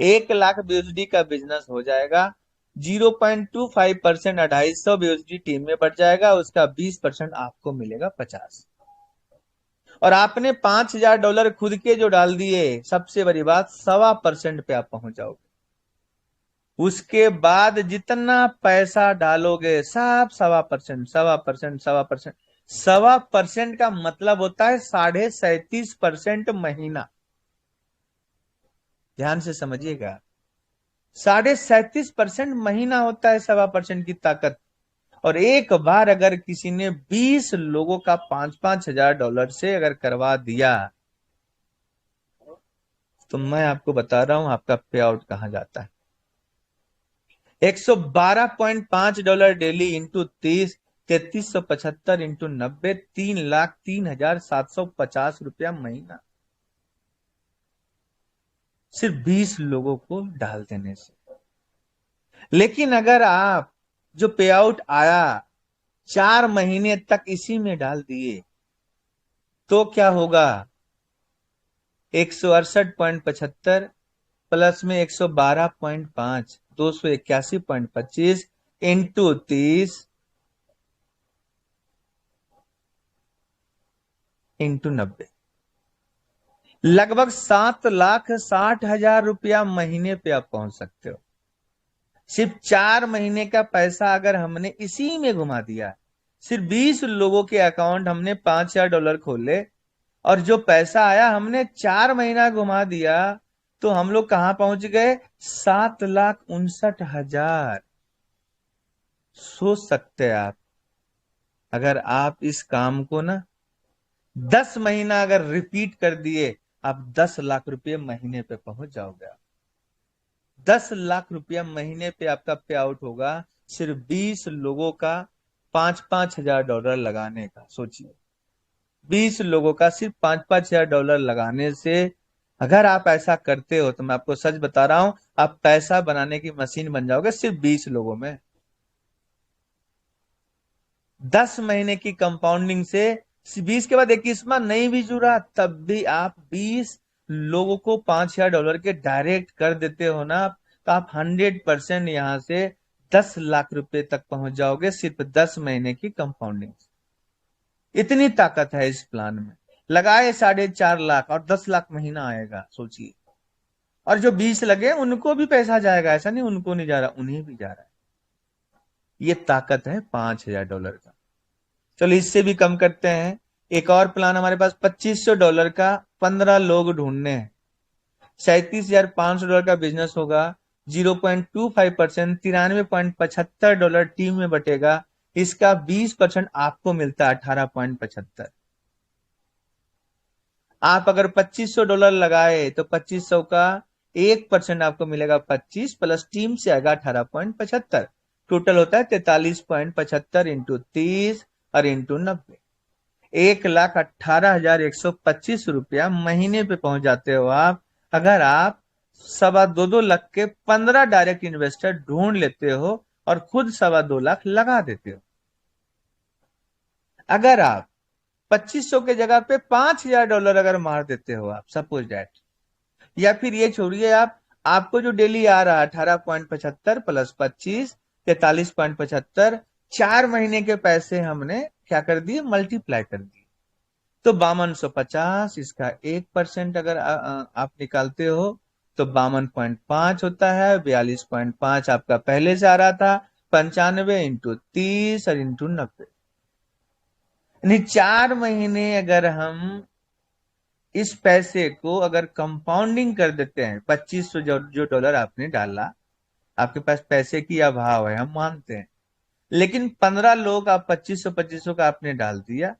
1 लाख बीएसडी का बिजनेस हो जाएगा। 0.25% 250 बीएसडी टीम में बढ़ जाएगा, उसका 20% आपको मिलेगा 50। और आपने $5,000 खुद के जो डाल दिए, सबसे बड़ी बात 1.25% पे आप पहुंच जाओगे। उसके बाद जितना पैसा डालोगे सब 1.25%, 1.25%, 1.25%, 1.25% का मतलब होता है 37.5% महीना। ध्यान से समझिएगा, 37.5% महीना होता है 1.25% की ताकत। और एक बार अगर किसी ने 20 लोगों का $5,000 से अगर करवा दिया, तो मैं आपको बता रहा हूं आपका पे आउट कहां जाता है। $112.5 डेली इंटू 30, 3375 इंटू 90, 3,03,750 रुपया महीना, सिर्फ 20 लोगों को डाल देने से। लेकिन अगर आप जो पे आउट आया 4 महीने तक इसी में डाल दिए, तो क्या होगा? 168.75 प्लस में 112.5, 281.25 इंटू 30 इंटू 90, लगभग 7,60,000 रुपया महीने पे आप पहुंच सकते हो। सिर्फ 4 महीने का पैसा अगर हमने इसी में घुमा दिया, सिर्फ 20 लोगों के अकाउंट हमने $5,000 खोले और जो पैसा आया हमने 4 महीना घुमा दिया, तो हम लोग कहां पहुंच गए? 7,59,000। सोच सकते हैं आप, अगर आप इस काम को ना 10 महीना अगर रिपीट कर दिए, आप 10 लाख रुपये महीने पे पहुंच जाओगे। 10 लाख रुपया महीने पे आपका पे आउट होगा, सिर्फ 20 लोगों का $5,000 लगाने का। सोचिए, 20 लोगों का सिर्फ $5,000 लगाने से अगर आप ऐसा करते हो, तो मैं आपको सच बता रहा हूं, आप पैसा बनाने की मशीन बन जाओगे सिर्फ 20 लोगों में। 10 महीने की कंपाउंडिंग से 20 के बाद 21वां नहीं भी जुड़ा तब भी आप 20 लोगों को $5,000 के डायरेक्ट कर देते हो ना, तो आप 100% यहां से 10 लाख रुपए तक पहुंच जाओगे सिर्फ 10 महीने की कंपाउंडिंग। इतनी ताकत है इस प्लान में। लगाए 4.5 लाख और 10 लाख महीना आएगा, सोचिए। और जो 20 लगे उनको भी पैसा जाएगा, ऐसा नहीं उनको नहीं जा रहा, उन्हें भी जा रहा है। ये ताकत है $5,000 का। चलो इससे भी कम करते हैं। एक और प्लान हमारे पास $2,500 का, 15 लोग ढूंढने हैं। $37,500 का बिजनेस होगा। 0.25% $93.75 टीम में बटेगा। इसका 20% आपको मिलता है, 18.75। आप अगर $2,500 लगाए तो 2,500 का 1% आपको मिलेगा 25 प्लस टीम से आएगा 18.75। टोटल होता है 43.75 इंटू 30 और इंटू 90। 1,18,125 महीने पे पहुंच जाते हो आप, अगर आप 2.25 लाख के 15 डायरेक्ट इन्वेस्टर ढूंढ लेते हो और खुद 2.25 लाख लगा देते हो। अगर आप 2,500 के जगह पे $5,000 अगर मार देते हो आप, सपोज दैट, या फिर ये छोड़िए, आपको जो डेली आ रहा है 18.75 प्लस 25 43.75, 4 महीने के पैसे हमने क्या कर दिए, मल्टीप्लाई कर दिए। तो 5250, इसका 1% अगर आप निकालते हो तो 52.5 होता है। 42.5 आपका पहले से आ रहा था। 95 इंटू 30 और इंटू 90, यानी 4 महीने अगर हम इस पैसे को अगर कंपाउंडिंग कर देते हैं, 2,500 जो डॉलर आपने डाला, आपके पास पैसे की अभाव है, हम मानते हैं, लेकिन 15 लोग आप 2,500 का आपने डाल दिया।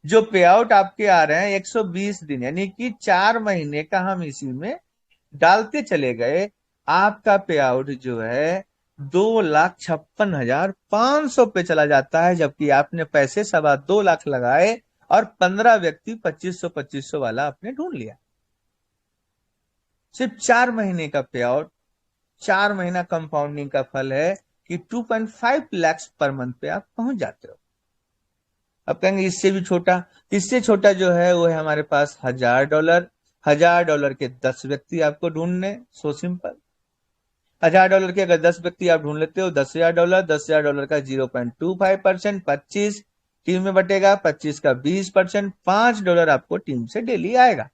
जो पे आउट आपके आ रहे हैं 120 दिन, यानी कि 4 महीने का हम इसी में डालते चले गए, आपका पे आउट जो है 2,56,500 पे चला जाता है। जबकि आपने पैसे 2.25 लाख लगाए और 15 व्यक्ति 2,500 वाला आपने ढूंढ लिया। सिर्फ 4 महीने का पे आउट, 4 महीना कंपाउंडिंग का फल है कि 2.5 लाख पर मंथ पे आप पहुंच जाते हो। अब कहेंगे इससे भी छोटा, इससे छोटा जो है वो है हमारे पास $1,000। $1,000 के 10 व्यक्ति आपको ढूंढने, सो सिंपल। $1,000 के अगर 10 व्यक्ति आप ढूंढ लेते हो, $10,000, $10,000 का 0.25%, 25 टीम में बटेगा, 25 का 20%, $5 आपको टीम से डेली आएगा।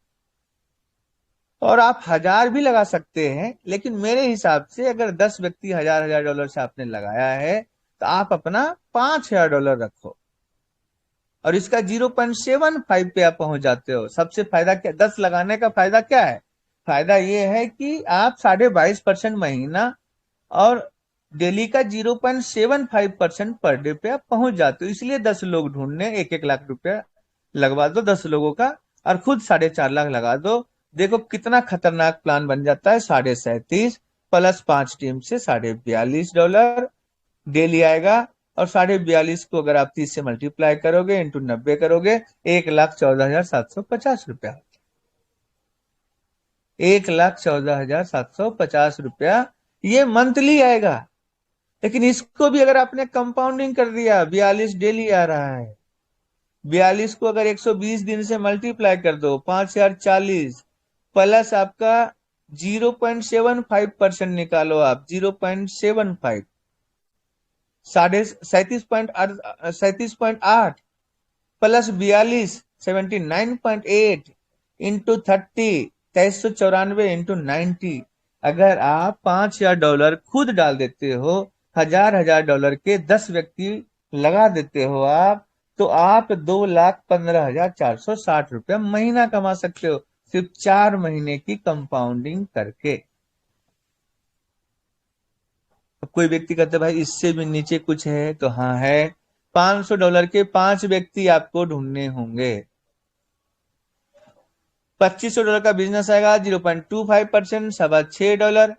और आप 1,000 भी लगा सकते हैं, लेकिन मेरे हिसाब से अगर 10 व्यक्ति $1,000 से आपने लगाया है तो आप अपना $5,000 रखो और इसका 0.75 पे आप पहुंच जाते हो। सबसे फायदा क्या, 10 लगाने का फायदा क्या है? फायदा ये है कि आप 22.5% महीना और डेली का 0.75% पर डे पे आप पहुंच जाते हो। इसलिए 10 लोग ढूंढने, 1-1 लाख रुपया लगवा दो 10 लोगों का और खुद 4.5 लाख लगा दो। देखो कितना खतरनाक प्लान बन जाता है। 37.5 प्लस 5 टीम से $42.5 डेली आएगा और 42.5 को अगर आप 30 से मल्टीप्लाई करोगे इंटू 90 करोगे, 1,14,750 रुपया। 1,14,750 रुपया ये मंथली आएगा। लेकिन इसको भी अगर आपने कंपाउंडिंग कर दिया, 42 डेली आ रहा है, 42 को अगर 120 दिन से मल्टीप्लाई कर दो, 5,040 प्लस आपका 0.75% निकालो आप, 0.75, 37.8 प्लस 42, 79.8 इंटू 30, 2,394 इंटू 90। अगर आप $5,000 खुद डाल देते हो, $1,000 के 10 व्यक्ति लगा देते हो आप, तो आप 2,15,460 रुपया महीना कमा सकते हो सिर्फ 4 महीने की कंपाउंडिंग करके। कोई व्यक्ति कहते भाई इससे भी नीचे कुछ है, तो हाँ है। $500 के 5 व्यक्ति आपको ढूंढने होंगे। $2,500 का बिजनेस आएगा, 0.25%, $6.25।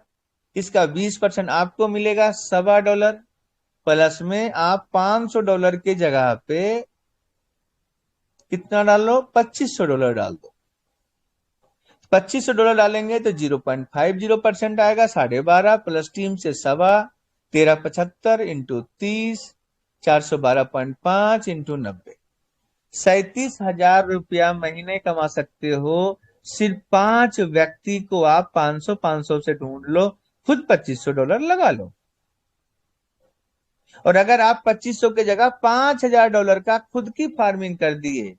इसका 20% आपको मिलेगा, $1.25। प्लस में आप $500 के जगह पे कितना डाल लो, $2,500 डाल दो। $2500 डालेंगे तो 0.50% आएगा, 12.5 प्लस टीम से 1.25, 1375 इंटू 30, 412.5 इंटू 90, 37,000 महीने कमा सकते हो। सिर्फ 5 व्यक्ति को आप 500 से ढूंढ लो, खुद $2500 लगा लो। और अगर आप 2500 की जगह $5000 का खुद की फार्मिंग कर दिए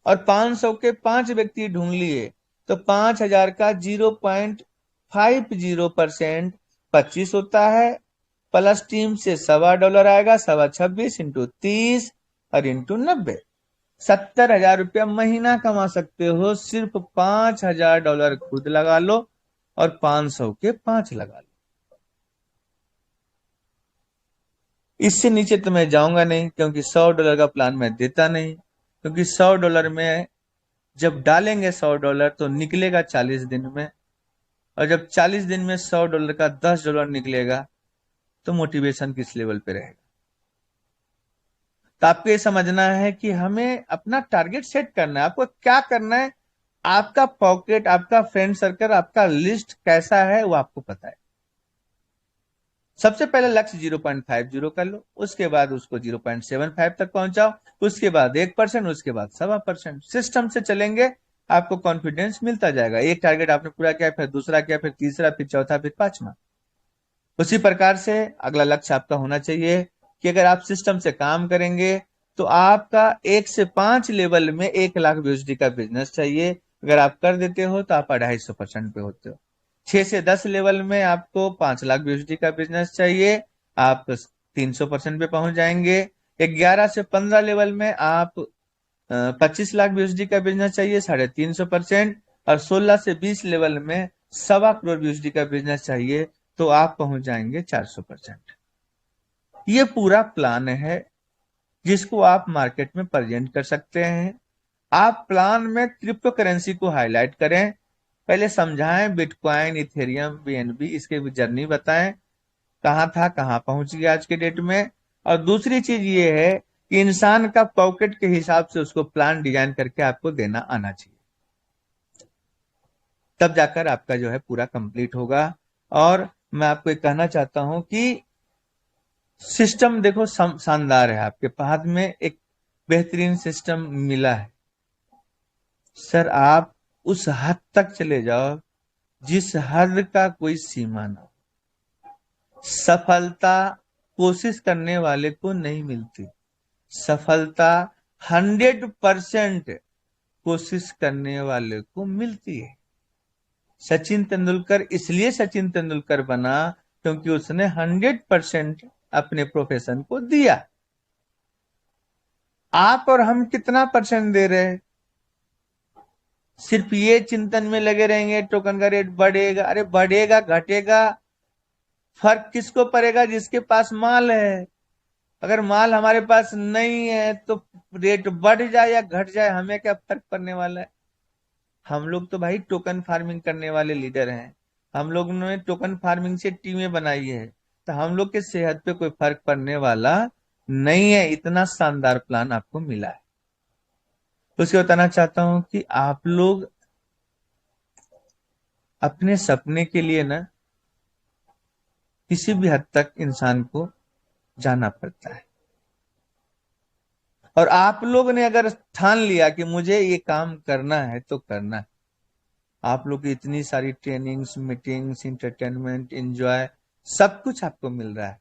और 500 के 5 व्यक्ति ढूंढ लिए, तो 5000 का 0.50% 25 होता है, प्लस टीम से $1.25 आएगा, 26 इंटू 30 और इंटू 90, $70,000 महीना कमा सकते हो। सिर्फ $5000 खुद लगा लो और 500 के 5 लगा लो। इससे नीचे तो मैं जाऊंगा नहीं, क्योंकि $100 का प्लान मैं देता नहीं, क्योंकि $100 में जब डालेंगे $100 तो निकलेगा 40 दिन में, और जब 40 दिन में $100 का $10 निकलेगा तो मोटिवेशन किस लेवल पे रहेगा। तो आपको ये समझना है कि हमें अपना टारगेट सेट करना है। आपको क्या करना है, आपका पॉकेट, आपका फ्रेंड सर्कल, आपका लिस्ट कैसा है वो आपको पता है। सबसे पहले लक्ष्य 0.50 कर लो, उसके बाद उसको 0.75 तक पहुंचाओ, उसके बाद 1%, उसके बाद 1.25%। सिस्टम से चलेंगे, आपको कॉन्फिडेंस मिलता जाएगा। एक टारगेट आपने पूरा किया, फिर दूसरा किया, फिर तीसरा, फिर चौथा, फिर पांचवा। उसी प्रकार से अगला लक्ष्य आपका होना चाहिए कि अगर आप सिस्टम से काम करेंगे तो आपका 1 से 5 लेवल में 1 लाख यूएसडी का बिजनेस चाहिए। अगर आप कर देते हो तो आप 250% पे होते हो। 6 से 10 लेवल में आपको 5 लाख यूएसडी का बिजनेस चाहिए, आप 300% पे पहुंच जाएंगे। 11 से 15 लेवल में आप 25 लाख यूएसडी का बिजनेस चाहिए, 350%। और 16 से 20 लेवल में 1.25 करोड़ यूएसडी का बिजनेस चाहिए, तो आप पहुंच जाएंगे 400%। ये पूरा प्लान है जिसको आप मार्केट में प्रेजेंट कर सकते हैं। आप प्लान में क्रिप्टो करेंसी को हाईलाइट करें, पहले समझाएं बिटकॉइन, इथेरियम, बीएनबी, इसके भी जर्नी बताएं, कहां था कहां पहुंच गया आज के डेट में। और दूसरी चीज ये है कि इंसान का पॉकेट के हिसाब से उसको प्लान डिजाइन करके आपको देना आना चाहिए, तब जाकर आपका जो है पूरा कंप्लीट होगा। और मैं आपको एक कहना चाहता हूं कि सिस्टम देखो शानदार है, आपके हाथ में एक बेहतरीन सिस्टम मिला है। सर आप उस हद तक चले जाओ जिस हद का कोई सीमा ना हो। सफलता कोशिश करने वाले को नहीं मिलती, सफलता 100% कोशिश करने वाले को मिलती है। सचिन तेंदुलकर इसलिए सचिन तेंदुलकर बना क्योंकि उसने 100% अपने प्रोफेशन को दिया। आप और हम कितना परसेंट दे रहे हैं? सिर्फ ये चिंतन में लगे रहेंगे टोकन का रेट बढ़ेगा, अरे बढ़ेगा घटेगा फर्क किसको पड़ेगा? जिसके पास माल है। अगर माल हमारे पास नहीं है तो रेट बढ़ जाए या घट जाए हमें क्या फर्क पड़ने वाला है? हम लोग तो भाई टोकन फार्मिंग करने वाले लीडर हैं, हम लोग ने टोकन फार्मिंग से टीमें बनाई है, तो हम लोग के सेहत पे कोई फर्क पड़ने वाला नहीं है। इतना शानदार प्लान आपको मिला है। उसके बताना चाहता हूं कि आप लोग अपने सपने के लिए ना किसी भी हद तक इंसान को जाना पड़ता है। और आप लोग ने अगर ठान लिया कि मुझे ये काम करना है तो करना है। आप लोग की इतनी सारी ट्रेनिंग्स, मीटिंग्स, इंटरटेनमेंट, एंजॉय सब कुछ आपको मिल रहा है।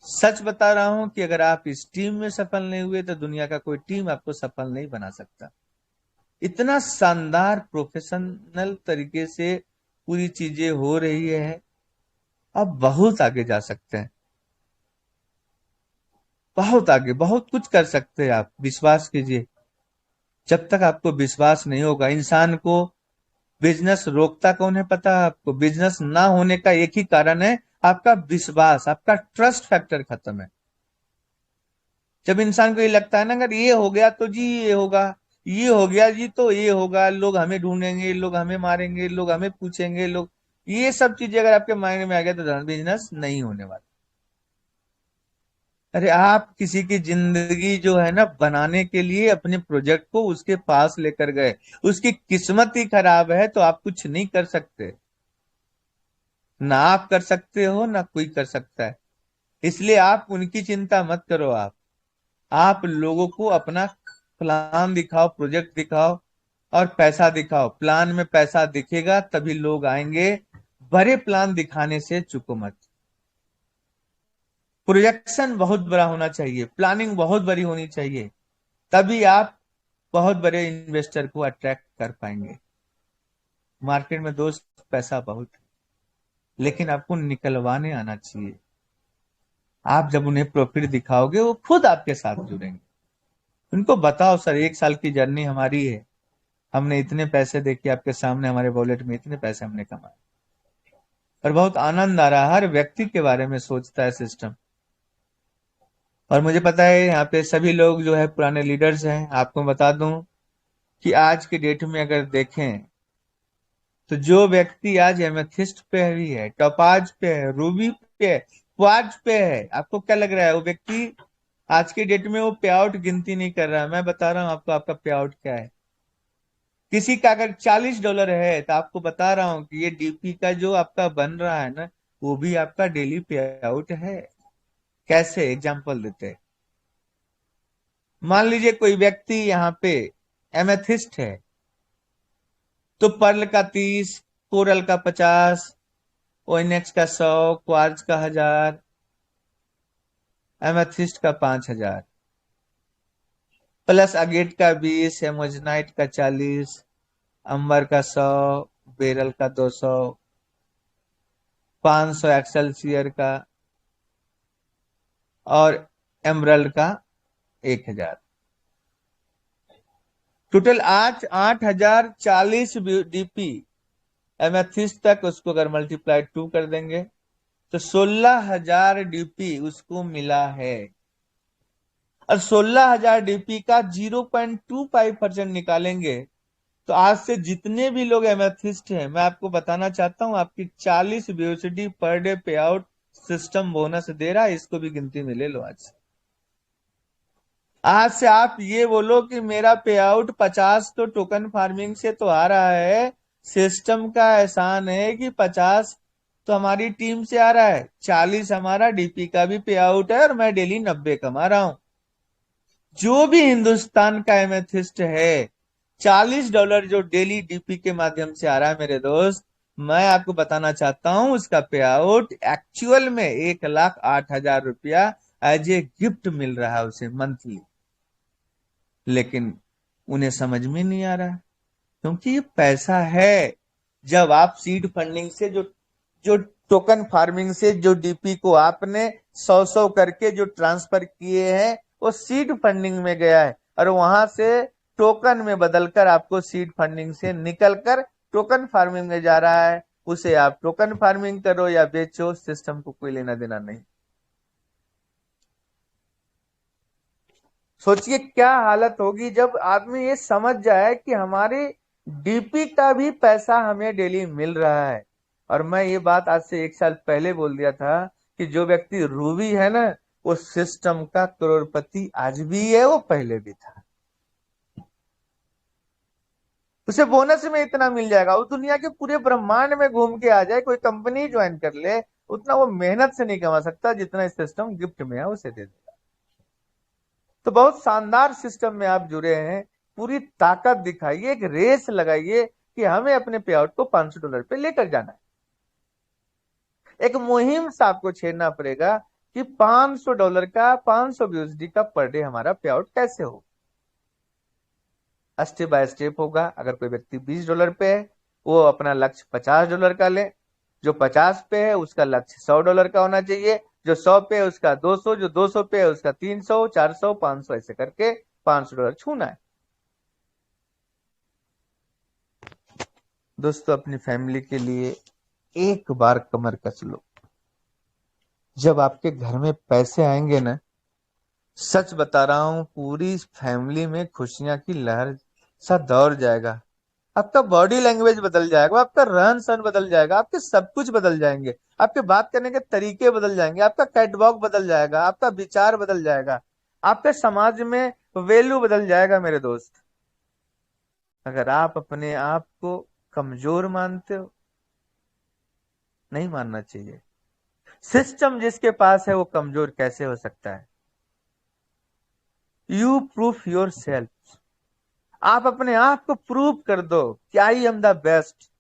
सच बता रहा हूं कि अगर आप इस टीम में सफल नहीं हुए तो दुनिया का कोई टीम आपको सफल नहीं बना सकता। इतना शानदार प्रोफेशनल तरीके से पूरी चीजें हो रही है, अब बहुत आगे जा सकते हैं, बहुत आगे, बहुत कुछ कर सकते हैं आप, विश्वास कीजिए। जब तक आपको विश्वास नहीं होगा, इंसान को बिजनेस रोकता कौन है पता है आपको? बिजनेस ना होने का एक ही कारण है, आपका विश्वास, आपका ट्रस्ट फैक्टर खत्म है। जब इंसान को ये लगता है ना अगर ये हो गया तो जी ये होगा, ये हो गया जी तो ये होगा, लोग हमें ढूंढेंगे, लोग हमें मारेंगे, लोग हमें पूछेंगे, लोग, ये सब चीजें अगर आपके माइंड में आ गया तो बिजनेस नहीं होने वाला। अरे आप किसी की जिंदगी जो है ना बनाने के लिए अपने प्रोजेक्ट को उसके पास लेकर गए, उसकी किस्मत ही खराब है तो आप कुछ नहीं कर सकते। ना आप कर सकते हो ना कोई कर सकता है। इसलिए आप उनकी चिंता मत करो। आप लोगों को अपना प्लान दिखाओ, प्रोजेक्ट दिखाओ और पैसा दिखाओ। प्लान में पैसा दिखेगा तभी लोग आएंगे। बड़े प्लान दिखाने से चुको मत। प्रोजेक्शन बहुत बड़ा होना चाहिए, प्लानिंग बहुत बड़ी होनी चाहिए, तभी आप बहुत बड़े इन्वेस्टर को अट्रैक्ट कर पाएंगे। मार्केट में दोस्त पैसा बहुत है, लेकिन आपको निकलवाने आना चाहिए। आप जब उन्हें प्रॉफिट दिखाओगे वो खुद आपके साथ जुड़ेंगे। उनको बताओ सर 1 साल की जर्नी हमारी है, हमने इतने पैसे देके आपके सामने, हमारे वॉलेट में इतने पैसे हमने कमाए और बहुत आनंद आ रहा है। हर व्यक्ति के बारे में सोचता है सिस्टम। और मुझे पता है यहाँ पे सभी लोग जो है पुराने लीडर्स हैं। आपको बता दूं कि आज के डेट में अगर देखें तो जो व्यक्ति आज एमेथिस्ट पे भी है, टोपाज पे है, रूबी पे है, क्वार्ट्ज पे है, आपको क्या लग रहा है वो व्यक्ति आज के डेट में वो पे आउट गिनती नहीं कर रहा है? मैं बता रहा हूँ आपको आपका पे आउट क्या है। किसी का अगर $40 है तो आपको बता रहा हूं कि ये डीपी का जो आपका बन रहा है ना, वो भी आपका डेली पे आउट है। कैसे एग्जांपल देते हैं। मान लीजिए कोई व्यक्ति यहाँ पे एमेथिस्ट है तो पर्ल का 30, कोरल का 50, ओइनेक्स का 100, क्वार्ट्ज का 1000, एमेथिस्ट का 5000, प्लस अगेट का 20, एमोजनाइट का 40, अंबर का 100, बेरल का 200, 500 एक्सेल्सियर का और एमरल्ड का 1000। टोटल 8,040 डीपी एमेथिस्ट तक। उसको अगर मल्टीप्लाई 2 कर देंगे तो 16,000 डीपी उसको मिला है। और 16,000 डीपी का 0.25% निकालेंगे तो आज से जितने भी लोग एमेथिस्ट हैं, मैं आपको बताना चाहता हूं आपकी 40 बीओसीडी पर डे पे आउट सिस्टम बोनस दे रहा है। इसको भी गिनती में ले लो। आज से आप ये बोलो कि मेरा पे आउट 50 तो टोकन फार्मिंग से तो आ रहा है, सिस्टम का एहसान है कि 50 तो हमारी टीम से आ रहा है, 40 हमारा डीपी का भी पे आउट है और मैं डेली 90 कमा रहा हूं। जो भी हिंदुस्तान का एमेथिस्ट है, $40 जो डेली डीपी के माध्यम से आ रहा है मेरे दोस्त, मैं आपको बताना चाहता हूं उसका पे आउट एक्चुअल में 1,08,000 रुपया एज ए गिफ्ट मिल रहा है उसे मंथली। लेकिन उन्हें समझ में नहीं आ रहा क्योंकि ये पैसा है। जब आप सीड फंडिंग से जो जो टोकन फार्मिंग से जो डीपी को आपने 100 करके जो ट्रांसफर किए हैं वो सीड फंडिंग में गया है और वहां से टोकन में बदलकर आपको सीड फंडिंग से निकलकर टोकन फार्मिंग में जा रहा है। उसे आप टोकन फार्मिंग करो या बेचो, सिस्टम को कोई लेना देना नहीं। सोचिए क्या हालत होगी जब आदमी ये समझ जाए कि हमारे डीपी का भी पैसा हमें डेली मिल रहा है। और मैं ये बात आज से 1 साल पहले बोल दिया था कि जो व्यक्ति रूबी है ना, वो सिस्टम का करोड़पति आज भी है, वो पहले भी था। उसे बोनस में इतना मिल जाएगा, वो दुनिया के पूरे ब्रह्मांड में घूम के आ जाए, कोई कंपनी ज्वाइन कर ले, उतना वो मेहनत से नहीं कमा सकता जितना इस सिस्टम गिफ्ट में है उसे दे दे। तो बहुत शानदार सिस्टम में आप जुड़े हैं। पूरी ताकत दिखाइए, एक रेस लगाइए कि हमें अपने पे आउट को $500 पे लेकर जाना है। एक मुहिम से आपको छेड़ना पड़ेगा कि $500 का, 500 यूएसडी का पर डे हमारा पे आउट कैसे हो। स्टेप बाय स्टेप होगा। अगर कोई व्यक्ति $20 पे है, वो अपना लक्ष्य $50 का ले। जो 50 पे है उसका लक्ष्य $100 का होना चाहिए। जो 100 पे है उसका 200, जो 200 पे है उसका 300, 400, 500, ऐसे करके $500 छूना है। दोस्तों अपनी फैमिली के लिए एक बार कमर कस लो। जब आपके घर में पैसे आएंगे ना, सच बता रहा हूं, पूरी फैमिली में खुशियां की लहर सा दौड़ जाएगा। आपका बॉडी लैंग्वेज बदल जाएगा, आपका रहन सहन बदल जाएगा, आपके सब कुछ बदल जाएंगे, आपके बात करने के तरीके बदल जाएंगे, आपका कैटवॉक बदल जाएगा, आपका विचार बदल जाएगा, आपके समाज में वैल्यू बदल जाएगा मेरे दोस्त। अगर आप अपने आप को कमजोर मानते हो, नहीं मानना चाहिए। सिस्टम जिसके पास है वो कमजोर कैसे हो सकता है? You proof your self. आप अपने आप को प्रूव कर दो कि आई एम द बेस्ट।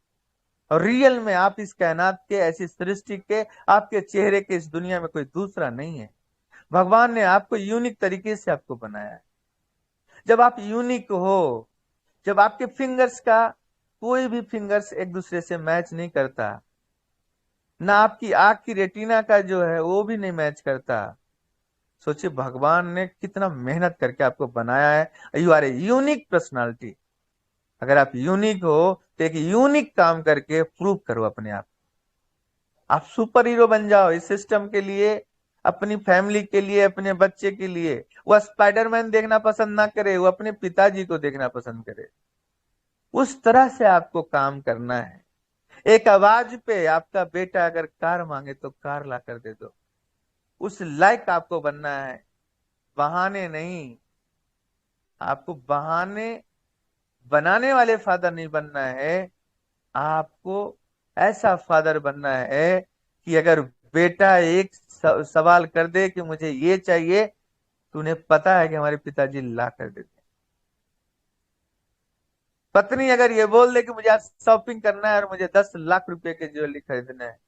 और रियल में आप इस कायनात के, ऐसी सृष्टि के, आपके चेहरे के इस दुनिया में कोई दूसरा नहीं है। भगवान ने आपको यूनिक तरीके से आपको बनाया है। जब आप यूनिक हो, जब आपके फिंगर्स का कोई भी फिंगर्स एक दूसरे से मैच नहीं करता, ना आपकी आंख की रेटिना का जो है वो भी नहीं मैच करता, सोचिए भगवान ने कितना मेहनत करके आपको बनाया है। You are a unique personality. अगर आप यूनिक हो तो एक यूनिक काम करके प्रूव करो अपने आप। आप सुपर हीरो बन जाओ इस सिस्टम के लिए, अपनी फैमिली के लिए, अपने बच्चे के लिए। वो स्पाइडरमैन देखना पसंद ना करे, वो अपने पिताजी को देखना पसंद करे। उस तरह से आपको काम करना है। एक आवाज पे आपका बेटा अगर कार मांगे तो कार ला कर दे दो। उस लायक आपको बनना है, बहाने नहीं। आपको बहाने बनाने वाले फादर नहीं बनना है। आपको ऐसा फादर बनना है कि अगर बेटा एक सवाल कर दे कि मुझे ये चाहिए, तो उन्हें पता है कि हमारे पिताजी ला कर देते। पत्नी अगर ये बोल दे कि मुझे आज शॉपिंग करना है और मुझे 10 लाख रुपए के ज्वेलरी खरीदना है,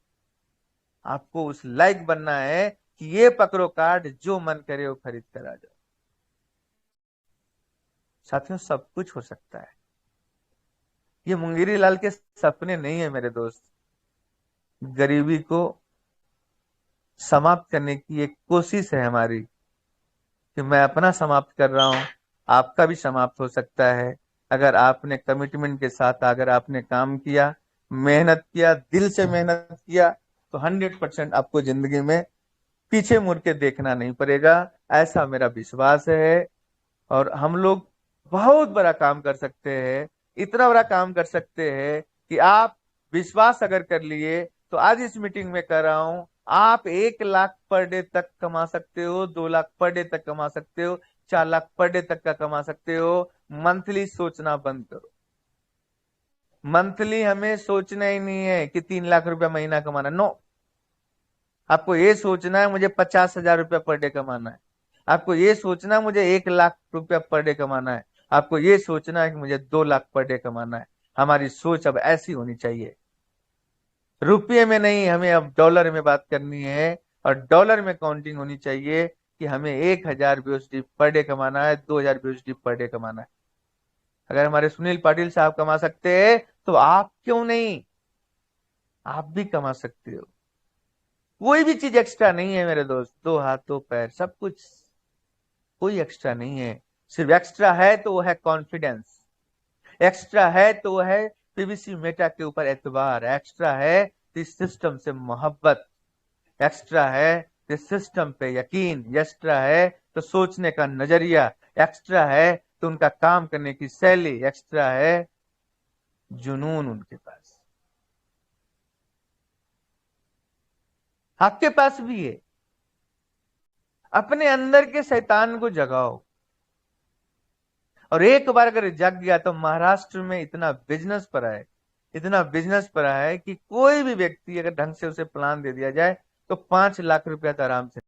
आपको उस लायक बनना है कि ये पकड़ो कार्ड, जो मन करे वो खरीद कर आ जाओ। साथियों, सब कुछ हो सकता है। ये मुंगेरी लाल के सपने नहीं है मेरे दोस्त। गरीबी को समाप्त करने की एक कोशिश है हमारी, कि मैं अपना समाप्त कर रहा हूं, आपका भी समाप्त हो सकता है। अगर आपने कमिटमेंट के साथ, अगर आपने काम किया, मेहनत किया, दिल से मेहनत किया, तो 100% आपको जिंदगी में पीछे मुड़ के देखना नहीं पड़ेगा, ऐसा मेरा विश्वास है। और हम लोग बहुत बड़ा काम कर सकते हैं। इतना बड़ा काम कर सकते हैं कि आप विश्वास अगर कर लिए, तो आज इस मीटिंग में कर रहा हूं, आप 1 लाख पर डे तक कमा सकते हो, 2 लाख पर डे तक कमा सकते हो, 4 लाख पर डे तक का कमा सकते हो। मंथली सोचना बंद करो। मंथली हमें सोचना ही नहीं है कि 3 लाख रुपया महीना कमाना। नो, आपको ये सोचना है मुझे 50,000 रुपया पर डे कमाना है। आपको ये सोचना है मुझे 1 लाख रुपया पर डे कमाना है। आपको ये सोचना है कि मुझे 2 लाख पर डे कमाना है। हमारी सोच अब ऐसी होनी चाहिए। रुपये में नहीं, हमें अब डॉलर में बात करनी है। और डॉलर में काउंटिंग होनी चाहिए कि हमें 1,000 BUSD पर डे कमाना है, 2,000 BUSD पर डे कमाना है। अगर हमारे सुनील पाटिल साहब कमा सकते हैं, तो आप क्यों नहीं? आप भी कमा सकते हो। कोई भी चीज एक्स्ट्रा नहीं है मेरे दोस्त। 2 हाथ 2 पैर, सब कुछ, कोई एक्स्ट्रा नहीं है। सिर्फ एक्स्ट्रा है तो वो है कॉन्फिडेंस, एक्स्ट्रा है तो वो है पीवीसी मेटा के ऊपर एतबार, एक्स्ट्रा है तो इस सिस्टम से मोहब्बत, एक्स्ट्रा है तो सिस्टम पे यकीन, एक्स्ट्रा है तो सोचने का नजरिया, एक्स्ट्रा है तो उनका काम करने की शैली, एक्स्ट्रा है जुनून उनके पास। आपके पास भी है। अपने अंदर के शैतान को जगाओ। और एक बार अगर जग गया तो महाराष्ट्र में इतना बिजनेस पड़ा है, इतना बिजनेस पड़ा है कि कोई भी व्यक्ति अगर ढंग से उसे प्लान दे दिया जाए तो 5 लाख रुपया तो आराम से